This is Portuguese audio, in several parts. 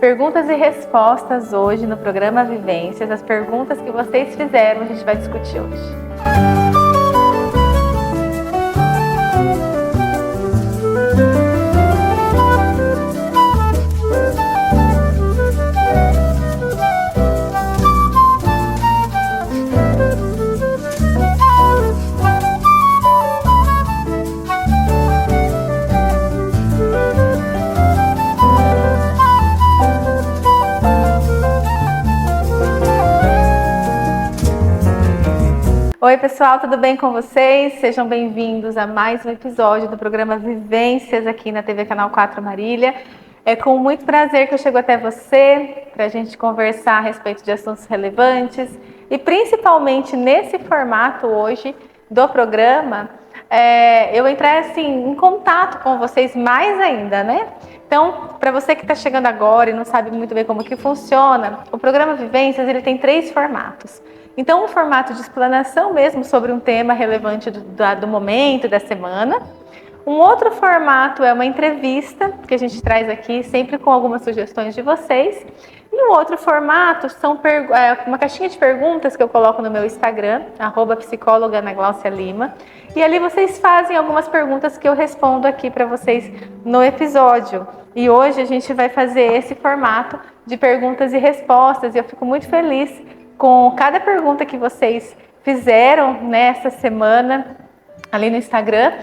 perguntas e respostas hoje no programa Vivências. As perguntas que vocês fizeram, a gente vai discutir hoje. Oi pessoal, tudo bem com vocês? Sejam bem-vindos a mais um episódio do programa Vivências aqui na TV Canal 4 Marília. É com muito prazer que eu chego até você para a gente conversar a respeito de assuntos relevantes e principalmente nesse formato hoje do programa, eu entrar assim, em contato com vocês mais ainda, né? Então, para você que está chegando agora e não sabe muito bem como que funciona, o programa Vivências ele tem 3 formatos. Então, um formato de explanação mesmo sobre um tema relevante do momento, da semana. Um outro formato é uma entrevista que a gente traz aqui, sempre com algumas sugestões de vocês. E um outro formato são uma caixinha de perguntas que eu coloco no meu Instagram, @psicóloga_ana_glaucia_lima. E ali vocês fazem algumas perguntas que eu respondo aqui para vocês no episódio. E hoje a gente vai fazer esse formato de perguntas e respostas. E eu fico muito feliz com cada pergunta que vocês fizeram nessa semana ali no Instagram.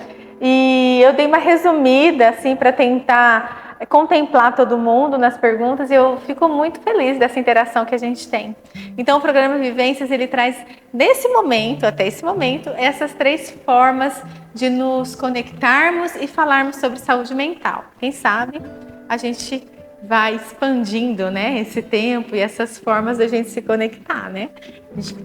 E eu dei uma resumida assim para tentar contemplar todo mundo nas perguntas e eu fico muito feliz dessa interação que a gente tem. Então o programa Vivências ele traz nesse momento, até esse momento, essas 3 formas de nos conectarmos e falarmos sobre saúde mental. Quem sabe a gente vai expandindo, né, esse tempo e essas formas da gente se conectar, né?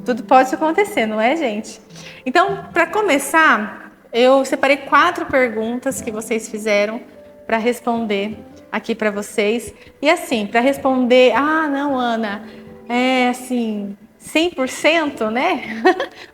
Tudo pode acontecer, não é, gente? Então, para começar, eu separei 4 perguntas que vocês fizeram para responder aqui para vocês. E assim, para responder, não, Ana, é assim, 100%, né?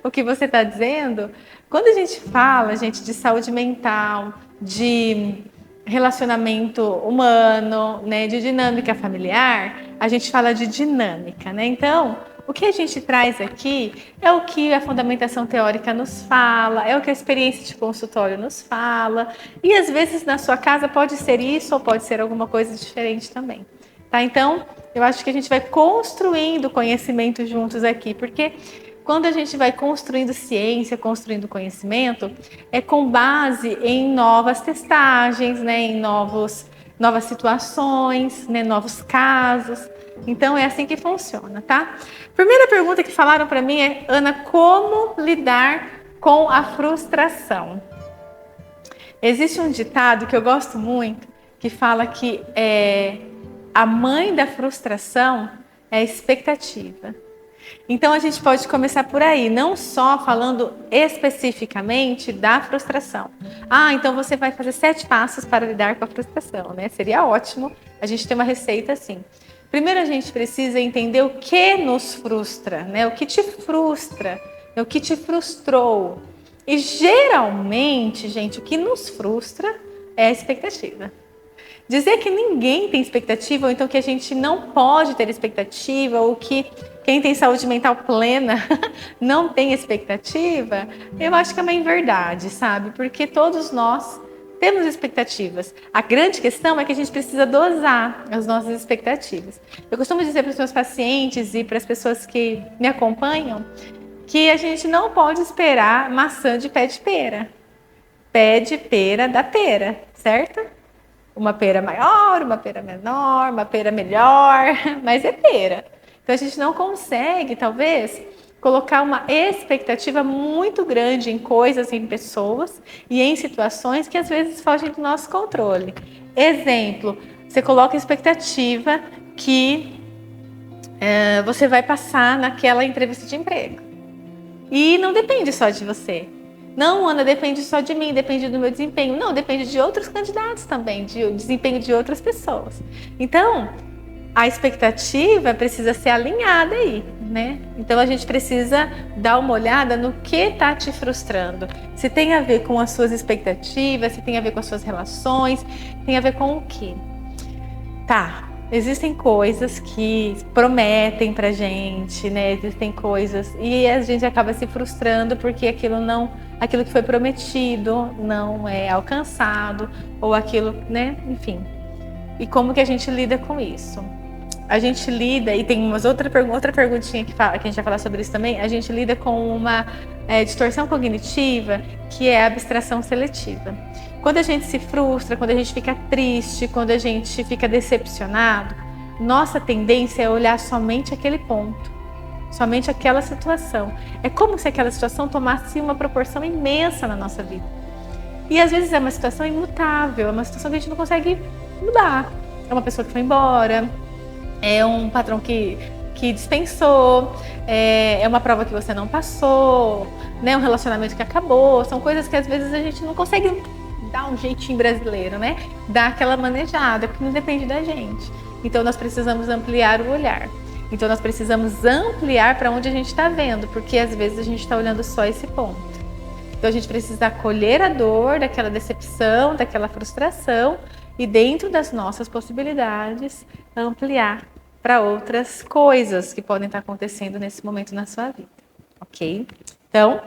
O que você está dizendo. Quando a gente fala, gente, de saúde mental, de relacionamento humano, né, de dinâmica familiar, a gente fala de dinâmica, né? Então, o que a gente traz aqui é o que a fundamentação teórica nos fala, é o que a experiência de consultório nos fala, e às vezes na sua casa pode ser isso ou pode ser alguma coisa diferente também, tá? Então, eu acho que a gente vai construindo conhecimento juntos aqui, porque quando a gente vai construindo ciência, construindo conhecimento, é com base em novas testagens, né, em novas situações, né, novos casos. Então, é assim que funciona, tá? Primeira pergunta que falaram para mim é, Ana, como lidar com a frustração? Existe um ditado que eu gosto muito, que fala que a mãe da frustração é a expectativa. Então a gente pode começar por aí, não só falando especificamente da frustração. Então você vai fazer 7 passos para lidar com a frustração, né? Seria ótimo a gente ter uma receita assim. Primeiro a gente precisa entender o que nos frustra, né? O que te frustra, o que te frustrou. E geralmente, gente, o que nos frustra é a expectativa. Dizer que ninguém tem expectativa, ou então que a gente não pode ter expectativa, ou que quem tem saúde mental plena não tem expectativa, eu acho que é uma inverdade, sabe? Porque todos nós temos expectativas. A grande questão é que a gente precisa dosar as nossas expectativas. Eu costumo dizer para os meus pacientes e para as pessoas que me acompanham que a gente não pode esperar maçã de pé de pera. Pé de pera da pera, certo? Uma pera maior, uma pera menor, uma pera melhor, mas é pera. Então a gente não consegue, talvez, colocar uma expectativa muito grande em coisas, em pessoas e em situações que às vezes fogem do nosso controle. Exemplo, você coloca a expectativa que você vai passar naquela entrevista de emprego. E não depende só de você. Não, Ana, depende só de mim, depende do meu desempenho. Não, depende de outros candidatos também, de desempenho de outras pessoas. Então, a expectativa precisa ser alinhada aí, né? Então, a gente precisa dar uma olhada no que está te frustrando. Se tem a ver com as suas expectativas, se tem a ver com as suas relações, tem a ver com o quê? Tá, existem coisas que prometem pra gente, né? Existem coisas e a gente acaba se frustrando porque aquilo que foi prometido não é alcançado ou aquilo, né? Enfim. E como que a gente lida com isso? A gente lida, e tem outra perguntinha que a gente vai falar sobre isso também, a gente lida com uma distorção cognitiva, que é a abstração seletiva. Quando a gente se frustra, quando a gente fica triste, quando a gente fica decepcionado, nossa tendência é olhar somente aquele ponto, somente aquela situação. É como se aquela situação tomasse uma proporção imensa na nossa vida. E às vezes é uma situação imutável, é uma situação que a gente não consegue mudar. É uma pessoa que foi embora, é um patrão que dispensou, é uma prova que você não passou, né? Um relacionamento que acabou. São coisas que às vezes a gente não consegue dar um jeitinho brasileiro, né? Dar aquela manejada, porque não depende da gente. Então nós precisamos ampliar o olhar. Então nós precisamos ampliar para onde a gente está vendo, porque às vezes a gente está olhando só esse ponto. Então a gente precisa acolher a dor daquela decepção, daquela frustração e dentro das nossas possibilidades ampliar para outras coisas que podem estar acontecendo nesse momento na sua vida, ok? Então,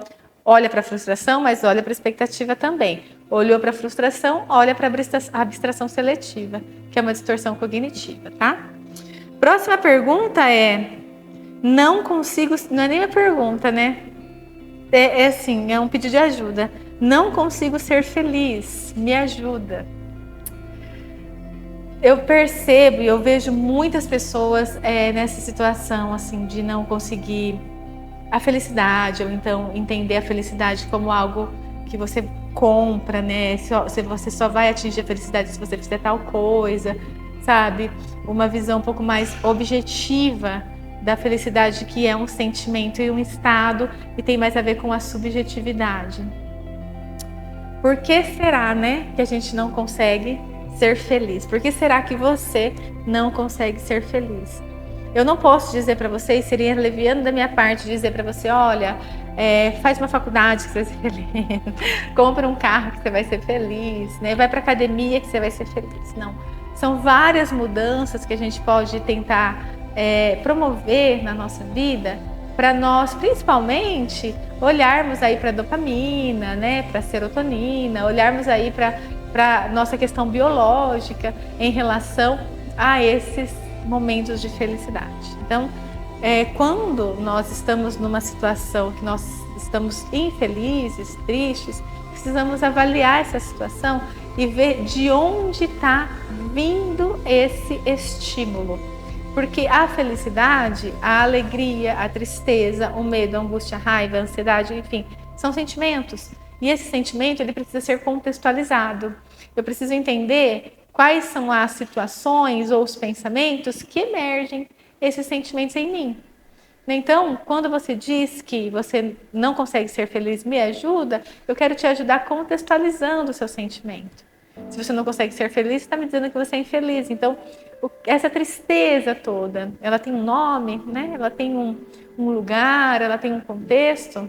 olha para a frustração, mas olha para a expectativa também. Olhou para a frustração, olha para a abstração seletiva, que é uma distorção cognitiva, tá? Próxima pergunta é, não é nem uma pergunta, né? É assim, é um pedido de ajuda. Não consigo ser feliz, me ajuda. Eu percebo e eu vejo muitas pessoas nessa situação assim de não conseguir a felicidade, ou então entender a felicidade como algo que você compra, né? Se você só vai atingir a felicidade se você fizer tal coisa, sabe? Uma visão um pouco mais objetiva da felicidade, que é um sentimento e um estado e tem mais a ver com a subjetividade. Por que será, né, que a gente não consegue ser feliz? Por que será que você não consegue ser feliz? Eu não posso dizer para você, seria leviano da minha parte dizer para você, olha, faz uma faculdade que você vai ser feliz, compra um carro que você vai ser feliz, né? Vai para academia que você vai ser feliz. Não, são várias mudanças que a gente pode tentar promover na nossa vida para nós, principalmente, olharmos aí para a dopamina, né? Para a serotonina, olharmos aí para nossa questão biológica em relação a esses momentos de felicidade. Então, quando nós estamos numa situação que nós estamos infelizes, tristes, precisamos avaliar essa situação e ver de onde está vindo esse estímulo. Porque a felicidade, a alegria, a tristeza, o medo, a angústia, a raiva, a ansiedade, enfim, são sentimentos. E esse sentimento ele precisa ser contextualizado. Eu preciso entender quais são as situações ou os pensamentos que emergem esses sentimentos em mim. Então, quando você diz que você não consegue ser feliz, me ajuda, eu quero te ajudar contextualizando o seu sentimento. Se você não consegue ser feliz, você está me dizendo que você é infeliz. Então, essa tristeza toda, ela tem um nome, né? Ela tem um lugar, ela tem um contexto.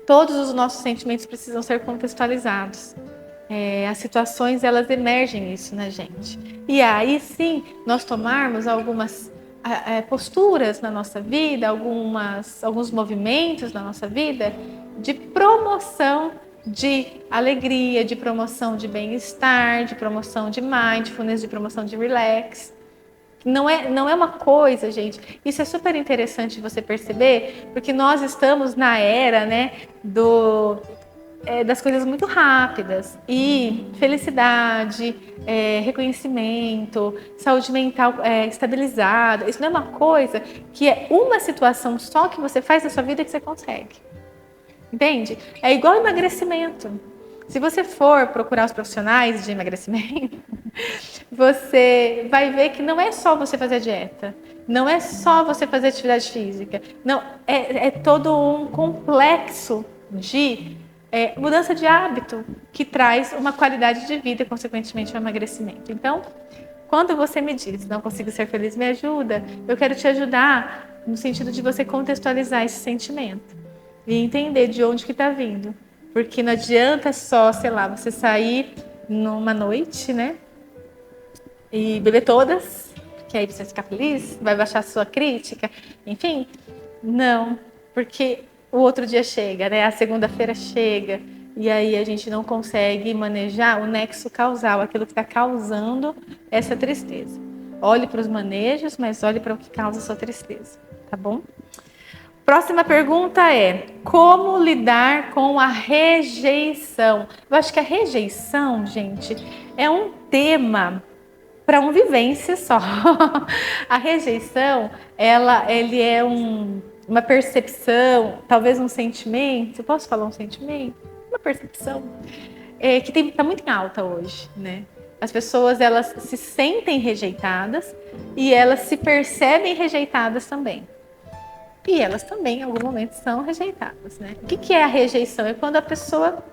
Todos os nossos sentimentos precisam ser contextualizados. As situações, elas emergem isso na gente. E aí sim, nós tomarmos algumas posturas na nossa vida, alguns movimentos na nossa vida de promoção de alegria, de promoção de bem-estar, de promoção de mindfulness, de promoção de relax. Não é uma coisa, gente. Isso é super interessante você perceber, porque nós estamos na era, né, das coisas muito rápidas. E felicidade, reconhecimento, saúde mental estabilizada. Isso não é uma coisa que é uma situação só que você faz na sua vida que você consegue. Entende? É igual emagrecimento. Se você for procurar os profissionais de emagrecimento, você vai ver que não é só você fazer a dieta, não é só você fazer atividade física, não, é todo um complexo de mudança de hábito que traz uma qualidade de vida e, consequentemente, um emagrecimento. Então, quando você me diz, não consigo ser feliz, me ajuda, eu quero te ajudar no sentido de você contextualizar esse sentimento e entender de onde que está vindo. Porque não adianta só, sei lá, você sair numa noite, né? E beber todas que aí você vai ficar feliz, vai baixar a sua crítica, enfim. Não, porque o outro dia chega, né? A segunda-feira chega e aí a gente não consegue manejar o nexo causal, aquilo que está causando essa tristeza. Olhe para os manejos, mas olhe para o que causa a sua tristeza, tá bom? Próxima pergunta é: como lidar com a rejeição? Eu acho que a rejeição, gente, é um tema para uma vivência só. A rejeição, ele é uma percepção, talvez um sentimento. Eu posso falar um sentimento? Uma percepção que está muito em alta hoje, né? As pessoas, elas se sentem rejeitadas e elas se percebem rejeitadas também. E elas também, em algum momento, são rejeitadas, né? O que é a rejeição? É quando a pessoa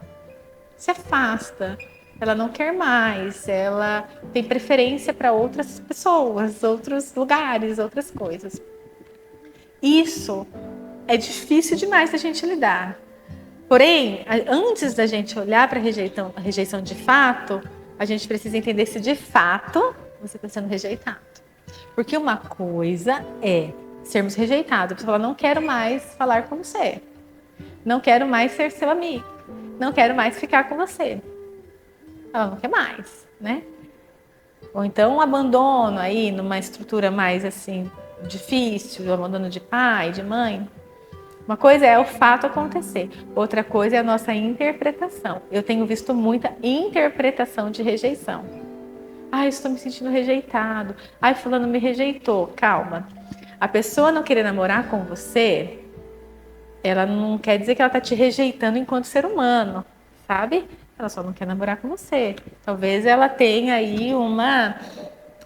se afasta, ela não quer mais, ela tem preferência para outras pessoas, outros lugares, outras coisas. Isso é difícil demais da gente lidar. Porém, antes da gente olhar para a rejeição de fato, a gente precisa entender se de fato você está sendo rejeitado. Porque uma coisa é sermos rejeitados. A pessoa fala, não quero mais falar com você. Não quero mais ser seu amigo. Não quero mais ficar com você. Ela não quer mais, né? Ou então um abandono aí numa estrutura mais assim difícil, o abandono de pai, de mãe. Uma coisa é o fato acontecer, outra coisa é a nossa interpretação. Eu tenho visto muita interpretação de rejeição. Ai, estou me sentindo rejeitado. Ai, fulano me rejeitou. Calma. A pessoa não querer namorar com você, ela não quer dizer que ela está te rejeitando enquanto ser humano, sabe? Ela só não quer namorar com você. Talvez ela tenha aí uma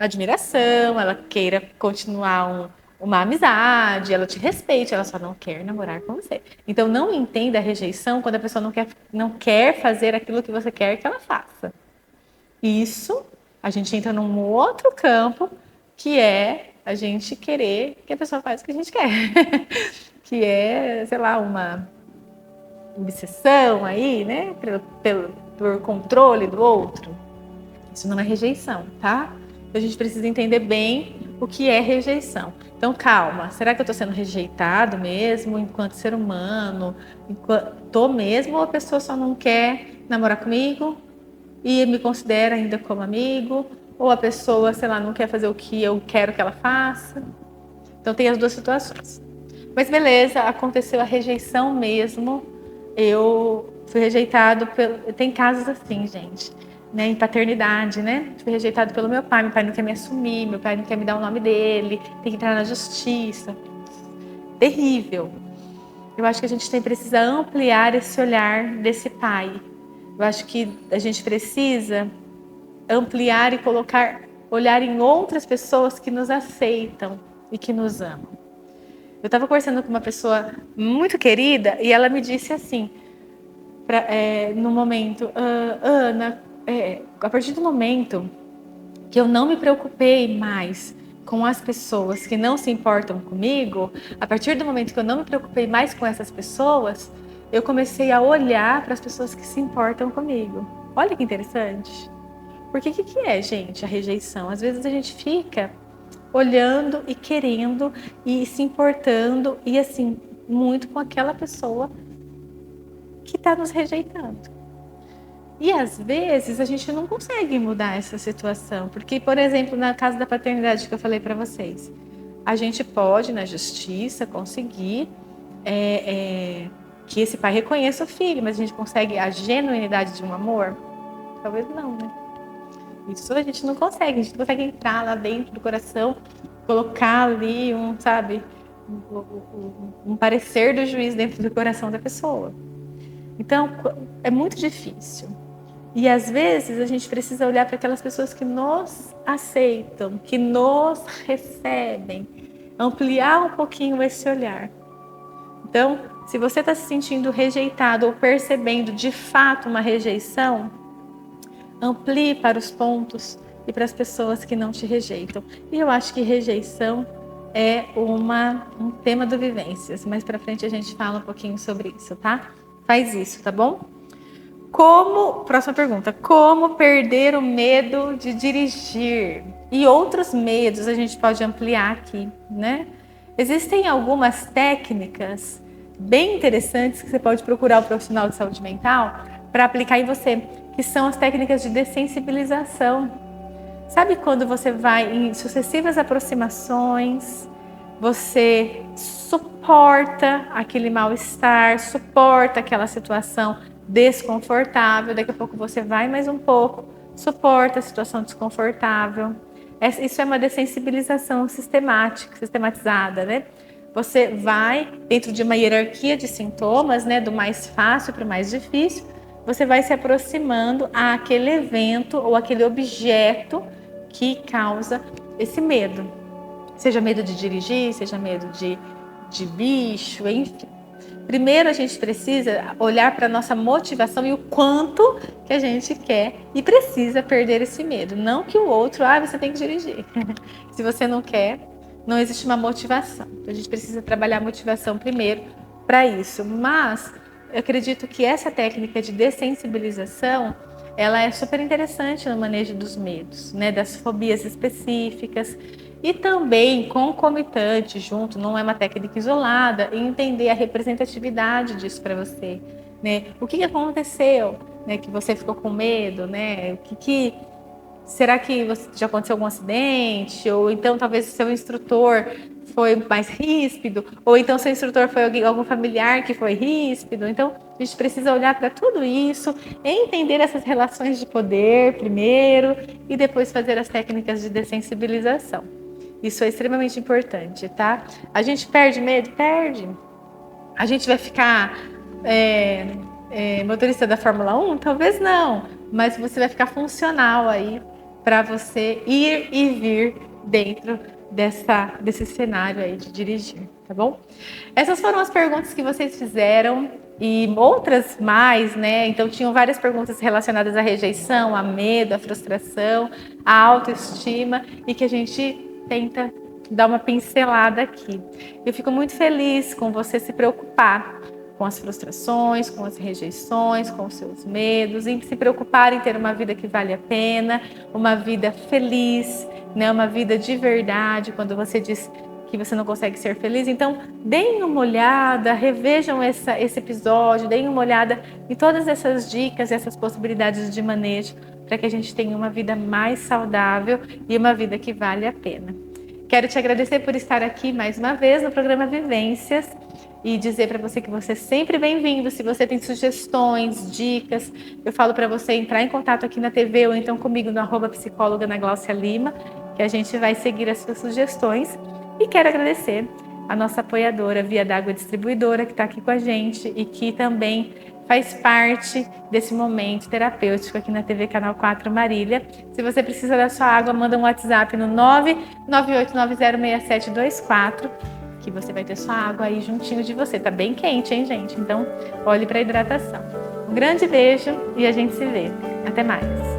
admiração, ela queira continuar uma amizade, ela te respeite, ela só não quer namorar com você. Então não entenda a rejeição quando a pessoa não quer fazer aquilo que você quer que ela faça. Isso, a gente entra num outro campo, que é a gente querer que a pessoa faça o que a gente quer. Que é, sei lá, uma obsessão aí, né? Por controle do outro. Isso não é rejeição, tá? Então a gente precisa entender bem o que é rejeição. Então, calma, será que eu estou sendo rejeitado mesmo enquanto ser humano? Estou mesmo ou a pessoa só não quer namorar comigo e me considera ainda como amigo? Ou a pessoa, sei lá, não quer fazer o que eu quero que ela faça? Então tem as duas situações. Mas beleza, aconteceu a rejeição mesmo. Eu fui rejeitado Tem casos assim, gente, né? Em paternidade, né? Fui rejeitado pelo meu pai não quer me assumir, meu pai não quer me dar o nome dele, tem que entrar na justiça. Terrível. Eu acho que a gente precisa ampliar esse olhar desse pai. Eu acho que a gente precisa ampliar e olhar em outras pessoas que nos aceitam e que nos amam. Eu estava conversando com uma pessoa muito querida e ela me disse assim, no momento, Ana, a partir do momento que eu não me preocupei mais com as pessoas que não se importam comigo, a partir do momento que eu não me preocupei mais com essas pessoas, eu comecei a olhar para as pessoas que se importam comigo. Olha que interessante. Porque o que é, gente, a rejeição? Às vezes a gente fica olhando e querendo e se importando e assim, muito com aquela pessoa que está nos rejeitando. E às vezes a gente não consegue mudar essa situação, porque, por exemplo, na casa da paternidade que eu falei para vocês, a gente pode, na justiça, conseguir que esse pai reconheça o filho, mas a gente consegue a genuinidade de um amor? Talvez não, né? Isso a gente não consegue entrar lá dentro do coração, colocar ali um parecer do juiz dentro do coração da pessoa. Então, é muito difícil. E às vezes a gente precisa olhar para aquelas pessoas que nos aceitam, que nos recebem, ampliar um pouquinho esse olhar. Então, se você está se sentindo rejeitado ou percebendo de fato uma rejeição, amplie para os pontos e para as pessoas que não te rejeitam. E eu acho que rejeição é um tema do Vivências. Mais para frente a gente fala um pouquinho sobre isso, tá? Faz isso, tá bom? Próxima pergunta, como perder o medo de dirigir? E outros medos a gente pode ampliar aqui, né? Existem algumas técnicas bem interessantes que você pode procurar o profissional de saúde mental para aplicar em você, que são as técnicas de dessensibilização. Sabe quando você vai em sucessivas aproximações, você suporta aquele mal-estar, suporta aquela situação desconfortável, daqui a pouco você vai mais um pouco, suporta a situação desconfortável. Isso é uma dessensibilização sistematizada, né? Você vai dentro de uma hierarquia de sintomas, né, do mais fácil para o mais difícil, você vai se aproximando àquele evento ou aquele objeto que causa esse medo. Seja medo de dirigir, seja medo de bicho, enfim. Primeiro a gente precisa olhar para a nossa motivação e o quanto que a gente quer e precisa perder esse medo. Não que o outro, você tem que dirigir. Se você não quer, não existe uma motivação. Então a gente precisa trabalhar a motivação primeiro para isso. Mas eu acredito que essa técnica de dessensibilização, ela é super interessante no manejo dos medos, né, das fobias específicas. E também concomitante junto, não é uma técnica isolada, e entender a representatividade disso para você, né? O que aconteceu, né? Que você ficou com medo, né? Será que já aconteceu algum acidente? Ou então talvez o seu instrutor foi mais ríspido? Ou então seu instrutor foi algum familiar que foi ríspido? Então a gente precisa olhar para tudo isso, entender essas relações de poder primeiro e depois fazer as técnicas de dessensibilização. Isso é extremamente importante, tá? A gente perde medo? Perde. A gente vai ficar motorista da Fórmula 1? Talvez não, mas você vai ficar funcional aí para você ir e vir dentro desse cenário aí de dirigir, tá bom? Essas foram as perguntas que vocês fizeram e outras mais, né? Então tinham várias perguntas relacionadas à rejeição, a medo, à frustração, à autoestima e que a gente tenta dar uma pincelada aqui. Eu fico muito feliz com você se preocupar com as frustrações, com as rejeições, com os seus medos, em se preocupar em ter uma vida que vale a pena, uma vida feliz, né? Uma vida de verdade, quando você diz que você não consegue ser feliz. Então, deem uma olhada, revejam esse episódio, deem uma olhada em todas essas dicas, essas possibilidades de manejo, para que a gente tenha uma vida mais saudável e uma vida que vale a pena. Quero te agradecer por estar aqui mais uma vez no programa Vivências e dizer para você que você é sempre bem-vindo. Se você tem sugestões, dicas, eu falo para você entrar em contato aqui na TV ou então comigo no @psicóloga Ana Gláucia Lima, que a gente vai seguir as suas sugestões. E quero agradecer a nossa apoiadora Via d'Água Distribuidora, que está aqui com a gente e que também faz parte desse momento terapêutico aqui na TV Canal 4 Marília. Se você precisa da sua água, manda um WhatsApp no 998906724, que você vai ter sua água aí juntinho de você. Tá bem quente, hein, gente? Então, olhe para a hidratação. Um grande beijo e a gente se vê. Até mais.